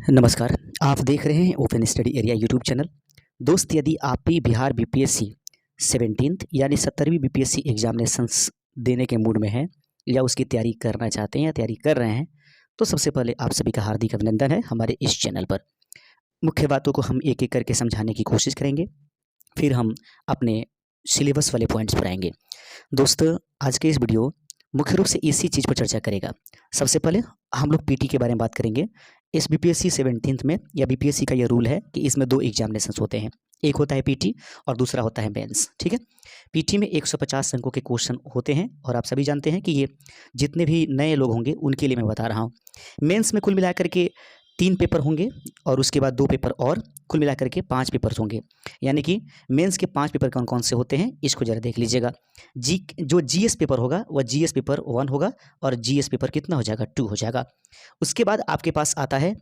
नमस्कार, आप देख रहे हैं open study area YouTube channel. दोस्त, यदि आप भी बिहार बीपीएससी 17th यानी 17वीं बीपीएससी एग्जामिनेशंस देने के मूड में हैं या उसकी तैयारी करना चाहते हैं या तैयारी कर रहे हैं, तो सबसे पहले आप सभी का हार्दिक अभिनंदन है हमारे इस चैनल पर। मुख्य बातों को हम एक-एक करके समझाने की कोशिश करेंगे, फिर हम अपने सिलेबस वाले पॉइंट्स पर आएँगे। दोस्तों, आज के इस वीडियो मुख्य रूप से इसी चीज़ पर चर्चा करेगा। सबसे पहले हम लोग पीटी के बारे में बात करेंगे। इस बीपीएससी 17th में या बीपीएससी का ये रूल है कि इसमें 2 एग्जामिनेशंस होते हैं। एक होता है पीटी और दूसरा होता है मेंस, ठीक है? पीटी में 150 अंकों के क्वेश्चन होते हैं और आप सभी जानते हैं कि ये जितने भी नए लोग होंगे उनके लिए मैं बता रहा हूँ। मेंस में कुल मिलाकर के 3 पेपर होंगे और उसके बाद 2 पेपर और कुल मिलाकर के 5 पेपर्स होंगे। यानी कि मेंस के 5 पेपर कौन-कौन से होते हैं, इसको ज़रा देख लीजिएगा। जो जीएस पेपर होगा वह जीएस पेपर 1 होगा और जीएस पेपर कितना हो जाएगा, 2 हो जाएगा। उसके बाद आपके पास आता है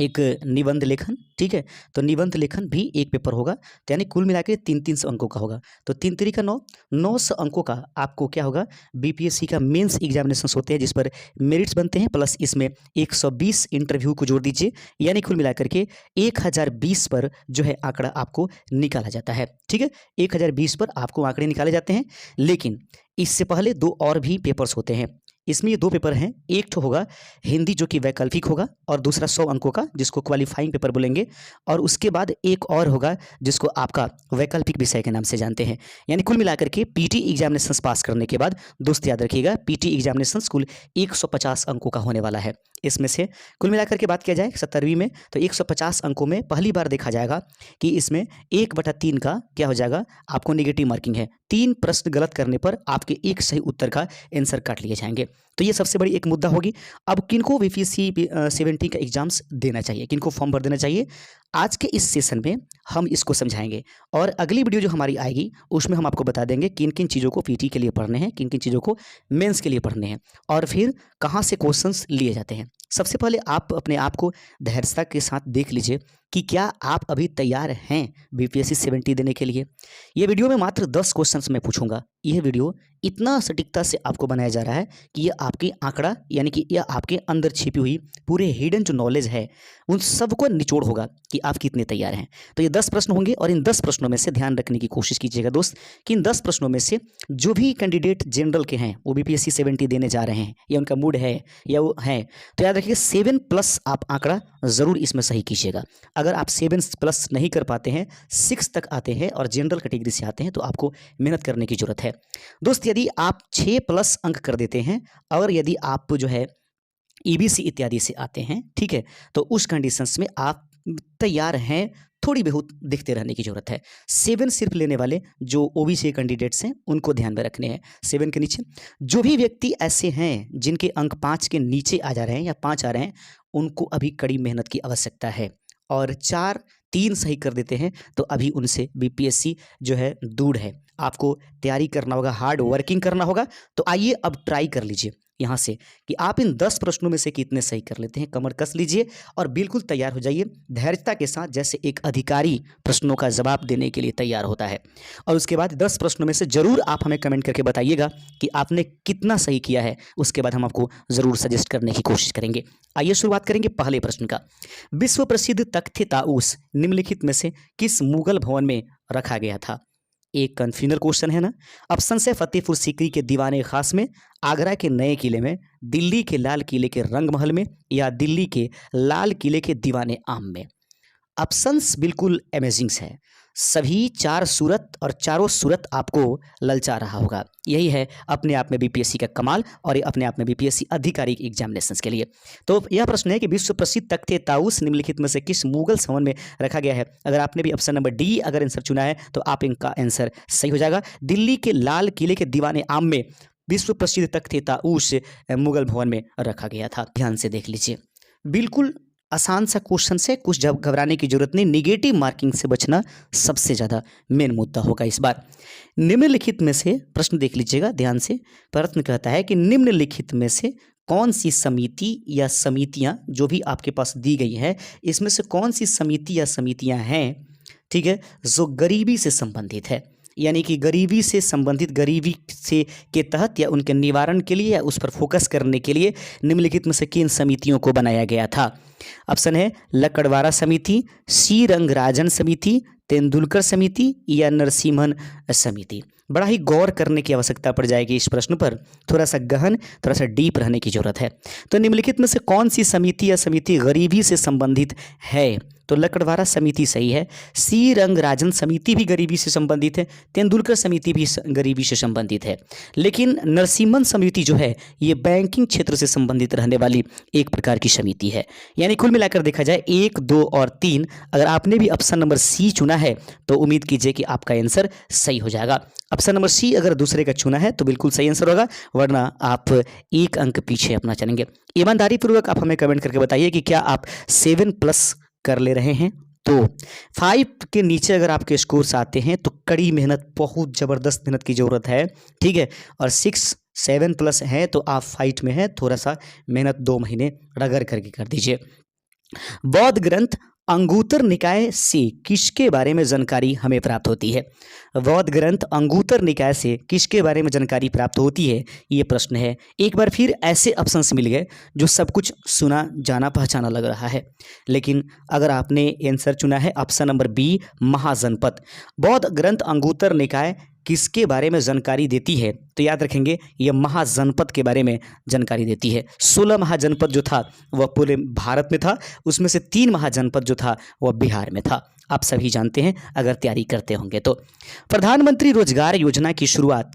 एक निबंध लेखन, ठीक है? तो निबंध लेखन भी एक पेपर होगा, तो यानी कुल मिला के 3-300 अंकों का होगा। तो 3 तिरी 9, 900 अंकों का आपको क्या होगा, बीपीएससी का मेंस एग्जामिनेशंस होते हैं जिस पर मेरिट्स बनते हैं, प्लस इसमें 120 इंटरव्यू को जोड़ दीजिए, यानी कुल मिलाकर के 1020 पर जो है आंकड़ा आपको निकाला जाता है, ठीक है? 1020 पर आपको आंकड़े निकाले जाते हैं, लेकिन इससे पहले 2 और भी पेपर्स होते हैं। इसमें ये 2 पेपर हैं, एक तो होगा हिंदी जो कि वैकल्पिक होगा और दूसरा 100 अंकों का जिसको क्वालिफाइंग पेपर बोलेंगे, और उसके बाद एक और होगा जिसको आपका वैकल्पिक विषय के नाम से जानते हैं। यानी कुल मिलाकर के पीटी एग्जामिनेशंस पास करने के बाद दोस्त याद रखिएगा, पीटी एग्जामिनेशंस कुल 150 अंकों का होने वाला है। इसमें से कुल मिलाकर के बात किया जाए 17वीं में, तो 150 अंकों में पहली बार देखा जाएगा कि इसमें 1/3 का क्या हो जाएगा, आपको नेगेटिव मार्किंग है। 3 प्रश्न गलत करने पर आपके एक सही उत्तर का आंसर काट लिए जाएंगे। तो ये सबसे बड़ी एक मुद्दा होगी। अब किनको बीपीएससी 17 का एग्जाम्स देना चाहिए, किनको फॉर्म भर देना चाहिए, आज के इस सेशन में हम इसको समझाएंगे। और अगली वीडियो जो हमारी आएगी उसमें हम आपको बता देंगे किन किन चीज़ों को पीटी के लिए पढ़ने हैं, किन किन चीज़ों को मेंस के लिए पढ़ने हैं, और फिर कहाँ से क्वेश्चंस लिए जाते हैं। सबसे पहले आप अपने आप को धैर्यता के साथ देख लीजिए कि क्या आप अभी तैयार हैं बीपीएससी 70 देने के लिए। ये वीडियो में मात्र 10 क्वेश्चंस मैं पूछूंगा। यह वीडियो इतना सटीकता से आपको बनाया जा रहा है कि ये आपकी आंकड़ा, यानी कि यह आपके अंदर छिपी हुई पूरे हिडन जो नॉलेज है उन सबको निचोड़ होगा कि आप कितने तैयार हैं। तो ये 10 प्रश्न होंगे और इन 10 प्रश्नों में से ध्यान रखने की कोशिश कीजिएगा दोस्त कि इन 10 प्रश्नों में से जो भी कैंडिडेट जनरल के हैं वो बीपीएससी 70 देने जा रहे हैं या उनका मूड है या वो है, तो याद रखिए 7+ आप आंकड़ा ज़रूर इसमें सही कीजिएगा। अगर आप 7+ नहीं कर पाते हैं, 6 तक आते हैं और जनरल कैटेगरी से आते हैं, तो आपको मेहनत करने की ज़रूरत है। दोस्त, यदि आप 6+ अंक कर देते हैं और यदि आप जो है ईबीसी इत्यादि से आते हैं, ठीक है, तो उस कंडीशंस में आप तैयार हैं। थोड़ी बहुत देखते रहने की जरूरत है। 7 सिर्फ लेने वाले जो ओबीसी कैंडिडेट्स हैं उनको ध्यान में रखने हैं। 7 के नीचे जो भी व्यक्ति ऐसे हैं जिनके अंक 5 के नीचे आ जा रहे हैं या 5 आ रहे हैं, उनको अभी कड़ी मेहनत की आवश्यकता है। और 4-3 सही कर देते हैं तो अभी उनसे बीपीएससी जो है दूर है। आपको तैयारी करना होगा, हार्ड वर्किंग करना होगा। तो आइए अब ट्राई कर लीजिए यहाँ से कि आप इन 10 प्रश्नों में से कितने सही कर लेते हैं। कमर कस लीजिए और बिल्कुल तैयार हो जाइए धैर्यता के साथ, जैसे एक अधिकारी प्रश्नों का जवाब देने के लिए तैयार होता है। और उसके बाद 10 प्रश्नों में से ज़रूर आप हमें कमेंट करके बताइएगा कि आपने कितना सही किया है। उसके बाद हम आपको ज़रूर सजेस्ट करने की कोशिश करेंगे। आइए शुरुआत करेंगे पहले प्रश्न का। विश्व प्रसिद्ध तख्त ताऊस निम्नलिखित में से किस मुगल भवन में रखा गया था? एक कन्फ्यूजनल क्वेश्चन है ना। ऑप्शन से फतेहपुर सीकरी के दीवाने खास में, आगरा के नए किले में, दिल्ली के लाल किले के रंग महल में, या दिल्ली के लाल किले के दीवाने आम में। ऑप्शंस बिल्कुल अमेजिंग है। सभी 4 सूरत और चारों सूरत आपको ललचा रहा होगा। यही है अपने आप में बीपीएससी का कमाल और ये अपने आप में बीपीएससी आधिकारिक एग्जामिनेशंस के लिए। तो यह प्रश्न है कि विश्व प्रसिद्ध तख्त ताऊस निम्नलिखित में से किस मुगल भवन में रखा गया है। अगर आपने भी ऑप्शन नंबर डी अगर आंसर चुना है तो आप इनका आंसर सही हो जाएगा। दिल्ली के लाल किले के दीवाने आम में विश्व प्रसिद्ध तख्त ताऊस मुगल भवन में रखा गया था। ध्यान से देख लीजिए, बिल्कुल आसान सा क्वेश्चन से, कुछ जब घबराने की जरूरत नहीं। निगेटिव मार्किंग से बचना सबसे ज़्यादा मेन मुद्दा होगा इस बार। निम्नलिखित में से प्रश्न देख लीजिएगा ध्यान से। प्रश्न कहता है कि निम्नलिखित में से कौन सी समिति या समितियां जो भी आपके पास दी गई है, इसमें से कौन सी समिति या समितियां हैं, ठीक है, जो गरीबी से संबंधित है। यानी कि गरीबी से संबंधित, गरीबी से के तहत या उनके निवारण के लिए या उस पर फोकस करने के लिए निम्नलिखित में से किन समितियों को बनाया गया था? ऑप्शन है लकड़वारा समिति, सी रंगराजन समिति, तेंदुलकर समिति या नरसिम्हन समिति। बड़ा ही गौर करने की आवश्यकता पड़ जाएगी इस प्रश्न पर, थोड़ा सा गहन, थोड़ा सा डीप रहने की जरूरत है। तो निम्नलिखित में से कौन सी समिति या समिति गरीबी से संबंधित है? तो लकड़वारा समिति सही है, सी रंगराजन समिति भी गरीबी से संबंधित है, तेंदुलकर समिति भी गरीबी से संबंधित है। लेकिन नरसिम्हन समिति जो है ये बैंकिंग क्षेत्र से संबंधित रहने वाली एक प्रकार की समिति है। यानी कुल मिलाकर देखा जाए 1, 2 और 3, अगर आपने भी ऑप्शन नंबर सी चुना है तो उम्मीद कीजिए कि आपका आंसर सही हो जाएगा। ऑप्शन नंबर सी अगर दूसरे का चुना है तो बिल्कुल सही आंसर होगा, वरना आप 1 अंक पीछे अपना चलेंगे। ईमानदारी पूर्वक आप हमें कमेंट करके बताइए कि क्या आप 7+ कर ले रहे हैं। तो 5 के नीचे अगर आपके स्कोर्स आते हैं तो कड़ी मेहनत, बहुत ज़बरदस्त मेहनत की ज़रूरत है, ठीक है। और 6, 7+ है तो आप फाइट में हैं, थोड़ा सा मेहनत 2 महीने रगड़ करके कर दीजिए। बौद्ध ग्रंथ अंगुतर निकाय से किसके बारे में जानकारी हमें प्राप्त होती है? बौद्ध ग्रंथ अंगुतर निकाय से किसके बारे में जानकारी प्राप्त होती है, ये प्रश्न है। एक बार फिर ऐसे ऑप्शंस मिल गए जो सब कुछ सुना जाना पहचाना लग रहा है, लेकिन अगर आपने आंसर चुना है ऑप्शन नंबर बी महाजनपद, बौद्ध ग्रंथ अंगुतर निकाय किसके बारे में जानकारी देती है, तो याद रखेंगे यह महाजनपद के बारे में जानकारी देती है। 16 महाजनपद जो था वह पूरे भारत में था, उसमें से 3 महाजनपद जो था वह बिहार में था। आप सभी जानते हैं अगर तैयारी करते होंगे तो। प्रधानमंत्री रोजगार योजना की शुरुआत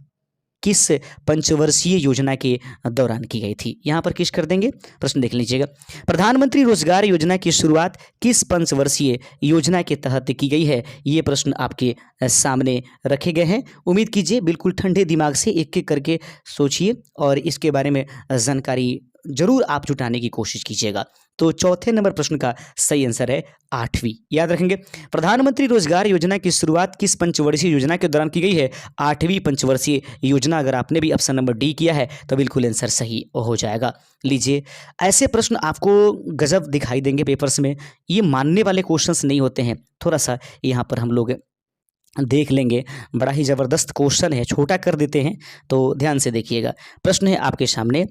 किस पंचवर्षीय योजना के दौरान की गई थी? यहाँ पर किस कर देंगे, प्रश्न देख लीजिएगा। प्रधानमंत्री रोजगार योजना की शुरुआत किस पंचवर्षीय योजना के तहत की गई है, ये प्रश्न आपके सामने रखे गए हैं। उम्मीद कीजिए बिल्कुल ठंडे दिमाग से एक एक करके सोचिए और इसके बारे में जानकारी जरूर आप जुटाने की कोशिश कीजिएगा। तो चौथे नंबर प्रश्न का सही आंसर है 8वीं। याद रखेंगे प्रधानमंत्री रोजगार योजना की शुरुआत किस पंचवर्षीय योजना के दौरान की गई है? 8वीं पंचवर्षीय योजना। अगर आपने भी ऑप्शन नंबर डी किया है तो बिल्कुल आंसर सही हो जाएगा। लीजिए, ऐसे प्रश्न आपको गजब दिखाई देंगे पेपर्स में, ये मानने वाले क्वेश्चंस नहीं होते हैं। थोड़ा सा यहाँ पर हम लोग देख लेंगे, बड़ा ही ज़बरदस्त क्वेश्चन है, छोटा कर देते हैं तो ध्यान से देखिएगा। प्रश्न है आपके सामने,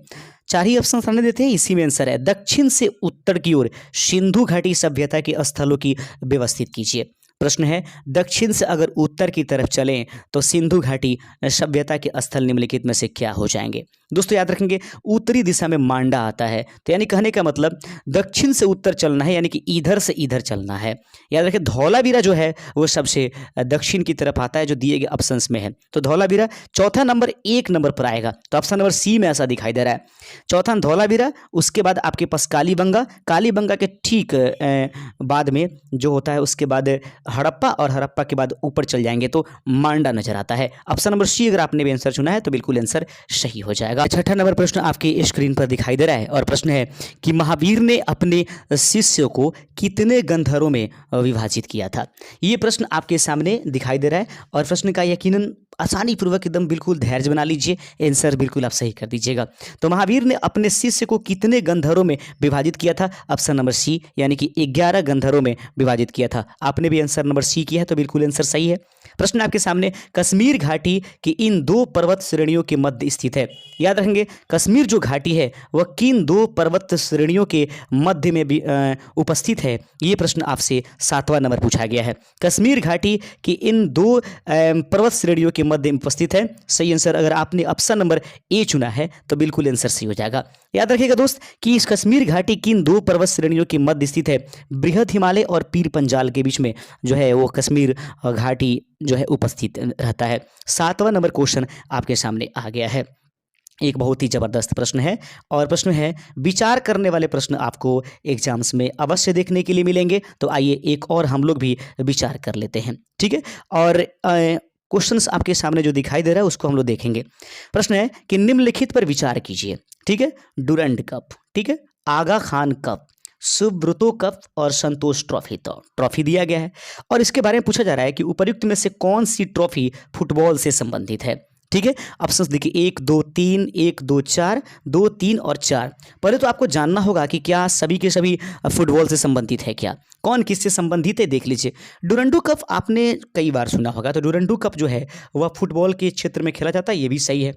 4 ही ऑप्शन सामने देते हैं, इसी में आंसर है। दक्षिण से उत्तर की ओर सिंधु घाटी सभ्यता के स्थलों की व्यवस्थित कीजिए। प्रश्न है दक्षिण से अगर उत्तर की तरफ चलें तो सिंधु घाटी सभ्यता के स्थल निम्नलिखित में से क्या हो जाएंगे? दोस्तों याद रखेंगे उत्तरी दिशा में मांडा आता है, तो यानी कहने का मतलब दक्षिण से उत्तर चलना है, यानी कि इधर से इधर चलना है। याद रखें धौलावीरा जो है वो सबसे दक्षिण की तरफ आता है, जो दिए गए ऑप्शंस में है। तो धौलावीरा चौथा नंबर 1 नंबर पर आएगा, तो ऑप्शन नंबर सी में ऐसा दिखाई दे रहा है। चौथा धौलावीरा, उसके बाद आपके पास कालीबंगा, कालीबंगा के ठीक बाद में जो होता है उसके बाद हड़प्पा, और हड़प्पा के बाद ऊपर चल जाएंगे तो मांडा नजर आता है। ऑप्शन नंबर सी अगर आपने भी आंसर चुना है तो बिल्कुल आंसर सही हो जाएगा। छठा नंबर प्रश्न आपकी स्क्रीन पर दिखाई दे रहा है और प्रश्न है कि महावीर ने अपने शिष्यों को कितने गंधर्वों में विभाजित किया था? ये प्रश्न आपके सामने दिखाई दे रहा है और प्रश्न का यकीनन आसानी पूर्वक एकदम बिल्कुल धैर्य बना लीजिए, आंसर बिल्कुल आप सही कर दीजिएगा। तो महावीर ने अपने शिष्य को कितने गंधर्वों में विभाजित किया था? ऑप्शन नंबर सी, यानी कि 11 गंधर्वों में विभाजित किया था। आपने भी आंसर नंबर सी किया है तो बिल्कुल आंसर सही है। प्रश्न आपके सामने, कश्मीर घाटी की इन 2 पर्वत श्रेणियों के मध्य स्थित है। याद रखेंगे कश्मीर जो घाटी है वह किन 2 पर्वत श्रेणियों के मध्य में भी उपस्थित है? ये प्रश्न आपसे 7वां नंबर पूछा गया है। कश्मीर घाटी की इन 2 पर्वत श्रेणियों के मध्य में उपस्थित है। सही आंसर अगर आपने ऑप्शन नंबर ए चुना है तो बिल्कुल आंसर सही हो जाएगा। याद रखिएगा दोस्त कि इस कश्मीर घाटी किन 2 पर्वत श्रेणियों के मध्य स्थित है? बृहद हिमालय और पीर पंजाल के बीच में जो है वो कश्मीर घाटी जो है उपस्थित रहता है। 7वां नंबर क्वेश्चन आपके सामने आ गया है। एक बहुत ही ज़बरदस्त प्रश्न है और प्रश्न है विचार करने वाले प्रश्न आपको एग्जाम्स में अवश्य देखने के लिए मिलेंगे। तो आइए एक और हम लोग भी विचार कर लेते हैं, ठीक है। और क्वेश्चंस आपके सामने जो दिखाई दे रहा है उसको हम लोग देखेंगे। प्रश्न है कि निम्नलिखित पर विचार कीजिए, ठीक है। डुरंड कप, ठीक है, आगा खान कप, सुब्रतो कप और संतोष ट्रॉफी। तो ट्रॉफी दिया गया है और इसके बारे में पूछा जा रहा है कि उपर्युक्त में से कौन सी ट्रॉफी फुटबॉल से संबंधित है? ठीक है, ऑप्शंस देखिए 1 2 3, 1 2 4, 2 3 और 4। पहले तो आपको जानना होगा कि क्या सभी के सभी फुटबॉल से संबंधित है क्या, कौन किससे संबंधित है देख लीजिए। डुरंडो कप आपने कई बार सुना होगा, तो डुरंडो कप जो है वह फुटबॉल के क्षेत्र में खेला जाता है, ये भी सही है।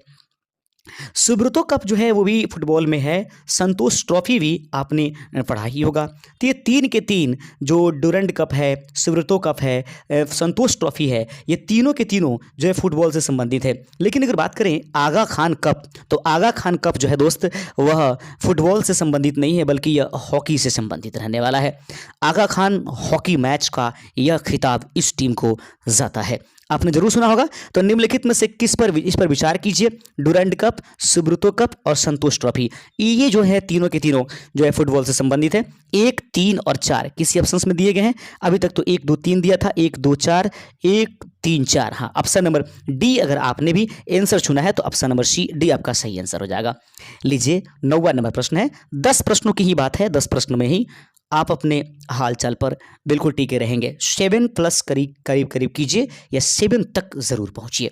सुब्रतो कप जो है वो भी फुटबॉल में है। संतोष ट्रॉफी भी आपने पढ़ा ही होगा। तो ये 3 के 3 जो डुरंड कप है, सुब्रतो कप है, संतोष ट्रॉफी है, ये तीनों के तीनों जो है फुटबॉल से संबंधित है। लेकिन अगर बात करें आगा खान कप, तो आगा खान कप जो है दोस्त वह फुटबॉल से संबंधित नहीं है, बल्कि यह हॉकी से संबंधित रहने वाला है। आगा खान हॉकी मैच का यह खिताब इस टीम को जाता है, आपने जरूर सुना होगा। तो निम्नलिखित में से इस पर विचार कीजिए। डुरंड कप, सुब्रतो कप और संतोष ट्रॉफी, ये जो है तीनों के तीनों जो है फुटबॉल से संबंधित है। 1 3 और 4 किसी ऑप्शंस में दिए गए हैं। अभी तक तो 1 2 3 दिया था, 1 2 4, 1 3 4। हाँ, ऑप्शन नंबर डी अगर आपने भी आंसर चुना है तो ऑप्शन नंबर सी डी आपका सही आंसर हो जाएगा। लीजिए 9वां नंबर प्रश्न है। 10 प्रश्नों की ही बात है, 10 प्रश्न में ही आप अपने हालचाल पर बिल्कुल टिके रहेंगे। 7+ करीब कीजिए या 7 तक जरूर पहुंचिए।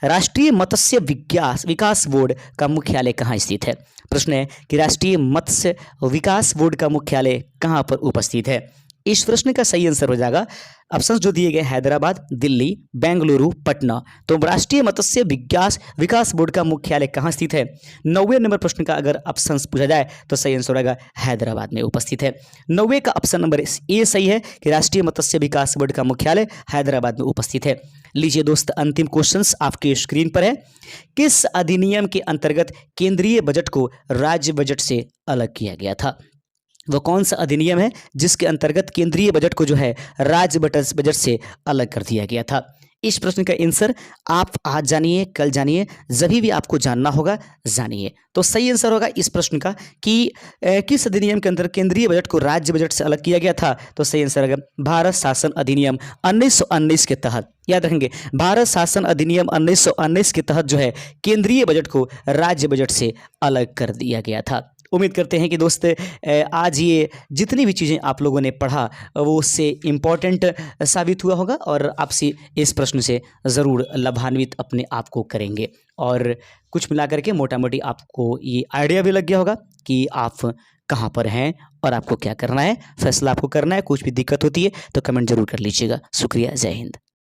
राष्ट्रीय मत्स्य विकास बोर्ड का मुख्यालय कहाँ स्थित है? प्रश्न है कि राष्ट्रीय मत्स्य विकास बोर्ड का मुख्यालय कहाँ पर उपस्थित है। इस प्रश्न का सही आंसर हो जाएगा ऑप्शंस जो दिए गए हैदराबाद, दिल्ली, बेंगलुरु, पटना। तो राष्ट्रीय मत्स्य विकास बोर्ड का मुख्यालय कहाँ स्थित है? 9वें नंबर प्रश्न का अगर ऑप्शंस पूछा जाए तो सही आंसर रहेगा हैदराबाद में उपस्थित है। 9वें का ऑप्शन नंबर ए सही है कि राष्ट्रीय मत्स्य विकास बोर्ड का मुख्यालय हैदराबाद में उपस्थित है। लीजिए दोस्त अंतिम क्वेश्चंस आपके स्क्रीन पर है। किस अधिनियम के अंतर्गत केंद्रीय बजट को राज्य बजट से अलग किया गया था? वो कौन सा अधिनियम है जिसके अंतर्गत केंद्रीय बजट को जो है राज्य बजट से अलग कर दिया गया था? इस प्रश्न का आंसर आप आज जानिए, कल जानिए, जभी भी आपको जानना होगा जानिए। तो सही आंसर होगा इस प्रश्न का कि किस अधिनियम के अंदर केंद्रीय बजट को राज्य बजट से अलग किया गया था। तो सही आंसर होगा भारत शासन अधिनियम 1919 के तहत। याद रखेंगे, भारत शासन अधिनियम 1919 के तहत जो है केंद्रीय बजट को राज्य बजट से अलग कर दिया गया था। उम्मीद करते हैं कि दोस्त आज ये जितनी भी चीज़ें आप लोगों ने पढ़ा वो उससे इम्पॉर्टेंट साबित हुआ होगा और आपसे इस प्रश्न से ज़रूर लाभान्वित अपने आप को करेंगे। और कुछ मिला करके मोटा मोटी आपको ये आइडिया भी लग गया होगा कि आप कहाँ पर हैं और आपको क्या करना है, फैसला आपको करना है। कुछ भी दिक्कत होती है तो कमेंट जरूर कर लीजिएगा। शुक्रिया, जय हिंद।